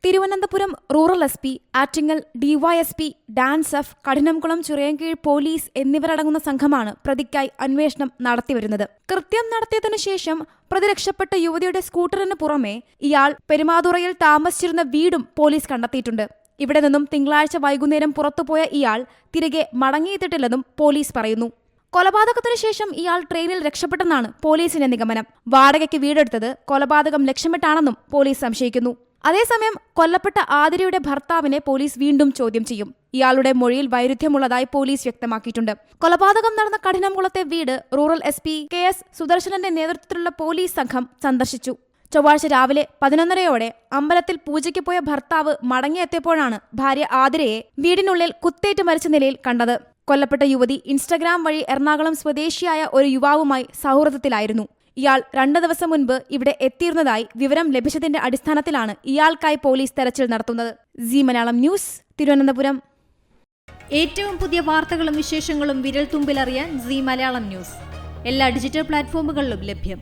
Thiruvananthapuram rural SP, Attingal DYSP, ഡാൻസ് എഫ്, Kadinamkulam Chirayinkeezhu police എന്നിവരടങ്ങുന്ന സംഘമാണ് പ്രതിക്കായി അന്വേഷണം നടത്തിവരുന്നത്. കൃത്യം നടത്തിയതിനു ശേഷം പ്രതി രക്ഷപ്പെട്ട യുവതിയുടെ സ്കൂട്ടറിന് പുറമെ ഇയാൾ പെരുമാതുറയിൽ താമസിച്ചിരുന്ന വീടും പോലീസ് കണ്ടെത്തിയിട്ടുണ്ട്. ഇവിടെ നിന്നും തിങ്കളാഴ്ച വൈകുന്നേരം പുറത്തുപോയ ഇയാൾ തിരികെ മടങ്ങിയെത്തിയിട്ടില്ലെന്നും പോലീസ് പറയുന്നു. കൊലപാതകത്തിനു ശേഷം ഇയാൾ ട്രെയിനിൽ രക്ഷപ്പെട്ടെന്നാണ് പോലീസിന്റെ നിഗമനം. വാടകയ്ക്ക് വീടെടുത്തത് കൊലപാതകം ലക്ഷ്യമിട്ടാണെന്നും പോലീസ് സംശയിക്കുന്നു. അതേസമയം കൊല്ലപ്പെട്ട ആതിരയുടെ ഭർത്താവിനെ പോലീസ് വീണ്ടും ചോദ്യം ചെയ്യും. ഇയാളുടെ മൊഴിയിൽ വൈരുദ്ധ്യമുള്ളതായി പോലീസ് വ്യക്തമാക്കിയിട്ടുണ്ട്. കൊലപാതകം നടന്ന കഠിനംകുളത്തെ വീട് റൂറൽ SP KS സുദർശനന്റെ നേതൃത്വത്തിലുള്ള പോലീസ് സംഘം സന്ദർശിച്ചു. ചൊവ്വാഴ്ച രാവിലെ 11:30 അമ്പലത്തിൽ പൂജയ്ക്ക് പോയ ഭർത്താവ് മടങ്ങിയെത്തിയപ്പോഴാണ് ഭാര്യ ആതിരയെ വീടിനുള്ളിൽ കുത്തേറ്റ് മരിച്ച നിലയിൽ കണ്ടത്. കൊല്ലപ്പെട്ട യുവതി ഇൻസ്റ്റഗ്രാം വഴി എറണാകുളം സ്വദേശിയായ ഒരു യുവാവുമായി സൗഹൃദത്തിലായിരുന്നു. ഇയാൾ 2 ദിവസം മുൻപ് ഇവിടെ എത്തിയിരുന്നതായി വിവരം ലഭിച്ചതിന്റെ അടിസ്ഥാനത്തിലാണ് ഇയാൾക്കായി പോലീസ് തെരച്ചിൽ നടത്തുന്നത്. C Malayalam news, Thiruvananthapuram. ഏറ്റവും പുതിയ വാർത്തകളും വിശേഷങ്ങളും വിരൽ തുമ്പിലറിയാൻ സി മലയാളം ന്യൂസ് എല്ലാ ഡിജിറ്റൽ പ്ലാറ്റ്ഫോമുകളിലും ലഭ്യം.